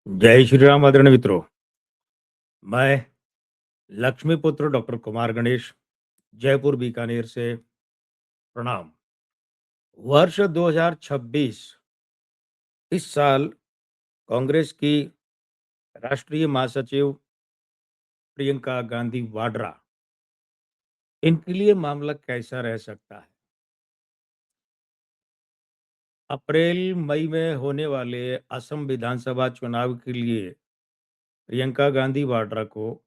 जय श्री राम आदरणीय मित्रों। मैं लक्ष्मीपुत्र डॉक्टर कुमार गणेश जयपुर बीकानेर से प्रणाम। वर्ष 2026 इस साल कांग्रेस की राष्ट्रीय महासचिव प्रियंका गांधी वाड्रा, इनके लिए मामला कैसा रह सकता है? अप्रैल मई में होने वाले असम विधानसभा चुनाव के लिए प्रियंका गांधी वाड्रा को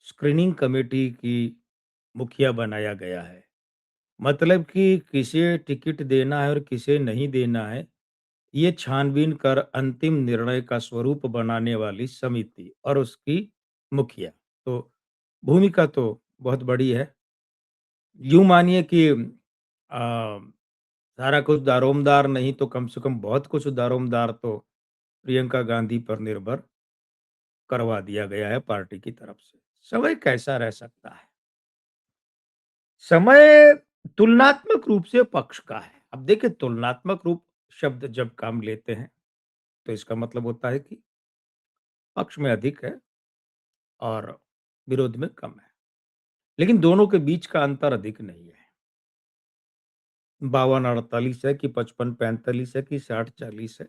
स्क्रीनिंग कमेटी की मुखिया बनाया गया है। मतलब कि किसे टिकट देना है और किसे नहीं देना है, ये छानबीन कर अंतिम निर्णय का स्वरूप बनाने वाली समिति और उसकी मुखिया। तो भूमिका तो बहुत बड़ी है। यूँ मानिए कि सारा कुछ दारोमदार नहीं तो कम से कम बहुत कुछ दारोमदार तो प्रियंका गांधी पर निर्भर करवा दिया गया है पार्टी की तरफ से। समय कैसा रह सकता है? समय तुलनात्मक रूप से पक्ष का है। अब देखिए, तुलनात्मक रूप शब्द जब काम लेते हैं तो इसका मतलब होता है कि पक्ष में अधिक है और विरोध में कम है। लेकिन दोनों के बीच का अंतर अधिक नहीं है। 52-48 है कि 55-45 है कि 60-40 है,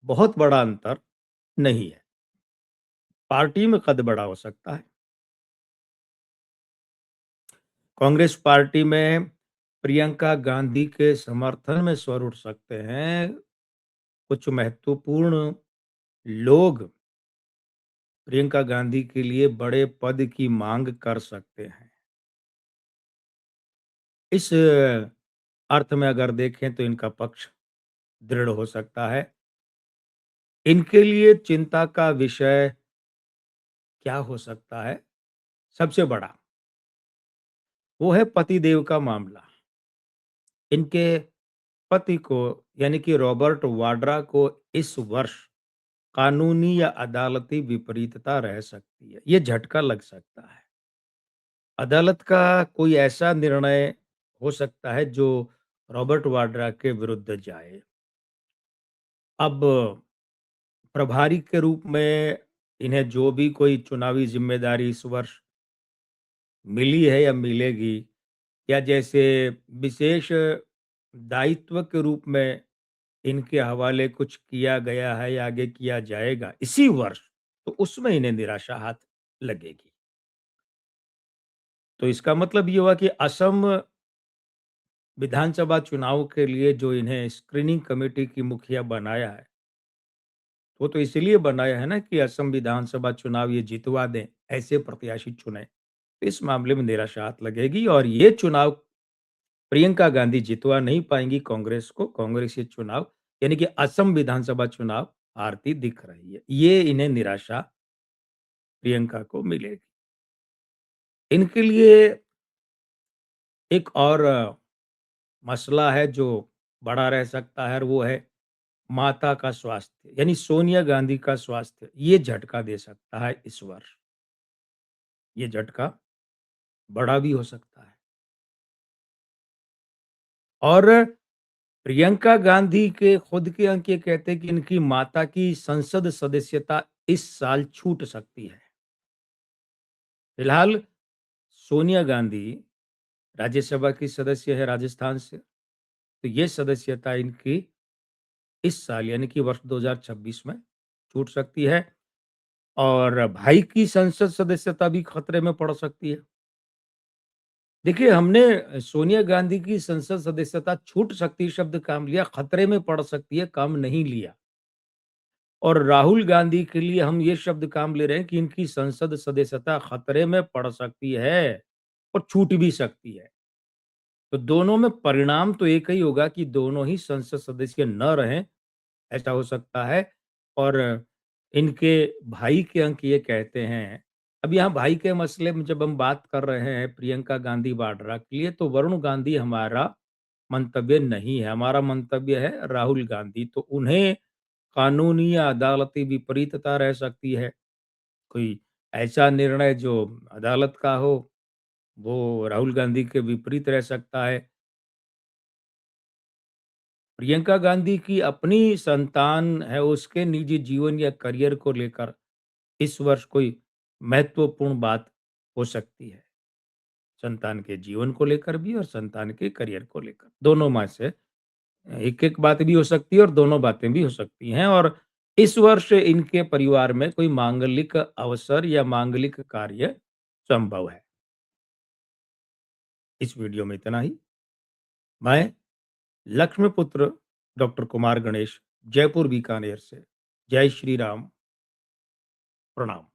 बहुत बड़ा अंतर नहीं है। पार्टी में कद बड़ा हो सकता है। कांग्रेस पार्टी में प्रियंका गांधी के समर्थन में स्वर उठ सकते हैं। कुछ महत्वपूर्ण लोग प्रियंका गांधी के लिए बड़े पद की मांग कर सकते हैं। इस अर्थ में अगर देखें तो इनका पक्ष दृढ़ हो सकता है। इनके लिए चिंता का विषय क्या हो सकता है? सबसे बड़ा, वो है पतिदेव का मामला। इनके पति को, यानी कि रॉबर्ट वाड्रा को इस वर्ष कानूनी या अदालती विपरीतता रह सकती है। ये झटका लग सकता है। अदालत का कोई ऐसा निर्णय हो सकता है जो रॉबर्ट वाड्रा के विरुद्ध जाए। अब प्रभारी के रूप में इन्हें जो भी कोई चुनावी जिम्मेदारी इस वर्ष मिली है या मिलेगी, या जैसे विशेष दायित्व के रूप में इनके हवाले कुछ किया गया है या आगे किया जाएगा इसी वर्ष, तो उसमें इन्हें निराशा हाथ लगेगी। तो इसका मतलब ये हुआ कि असम विधानसभा चुनाव के लिए जो इन्हें स्क्रीनिंग कमेटी की मुखिया बनाया है, वो तो इसलिए बनाया है ना कि असम विधानसभा चुनाव ये जितवा दें, ऐसे प्रत्याशी चुने। तो इस मामले में निराशा हाथ लगेगी और ये चुनाव प्रियंका गांधी जितवा नहीं पाएंगी कांग्रेस को। कांग्रेस ये चुनाव, यानी कि असम विधानसभा चुनाव, हारती दिख रही है। ये इन्हें निराशा प्रियंका को मिलेगी। इनके लिए एक और मसला है जो बड़ा रह सकता है और वो है माता का स्वास्थ्य, यानी सोनिया गांधी का स्वास्थ्य। ये झटका दे सकता है इस वर्ष। ये झटका बड़ा भी हो सकता है। और प्रियंका गांधी के खुद के अंक ये कहते हैं कि इनकी माता की संसद सदस्यता इस साल छूट सकती है। फिलहाल सोनिया गांधी राज्यसभा की सदस्य है राजस्थान से, तो ये सदस्यता इनकी इस साल, यानी कि वर्ष 2026 में छूट सकती है। और भाई की संसद सदस्यता भी खतरे में पड़ सकती है। देखिए, हमने सोनिया गांधी की संसद सदस्यता छूट सकती है शब्द काम लिया, खतरे में पड़ सकती है काम नहीं लिया। और राहुल गांधी के लिए हम ये शब्द काम ले रहे हैं कि इनकी संसद सदस्यता खतरे में पड़ सकती है और छूट भी सकती है। तो दोनों में परिणाम तो एक ही होगा कि दोनों ही संसद सदस्य न रहें, ऐसा हो सकता है। और इनके भाई के अंक ये कहते हैं। अब यहाँ भाई के मसले में जब हम बात कर रहे हैं प्रियंका गांधी वाड्रा के लिए, तो वरुण गांधी हमारा मंतव्य नहीं है। हमारा मंतव्य है राहुल गांधी। तो उन्हें कानूनी या अदालती विपरीतता रह सकती है। कोई ऐसा निर्णय जो अदालत का हो, वो राहुल गांधी के विपरीत रह सकता है। प्रियंका गांधी की अपनी संतान है, उसके निजी जीवन या करियर को लेकर इस वर्ष कोई महत्वपूर्ण बात हो सकती है। संतान के जीवन को लेकर भी और संतान के करियर को लेकर, दोनों में से एक-एक बात भी हो सकती है और दोनों बातें भी हो सकती हैं। और इस वर्ष इनके परिवार में कोई मांगलिक अवसर या मांगलिक कार्य संभव है। इस वीडियो में इतना ही। मैं लक्ष्मीपुत्र डॉक्टर कुमार गणेश, जयपुर बीकानेर से। जय श्री राम, प्रणाम।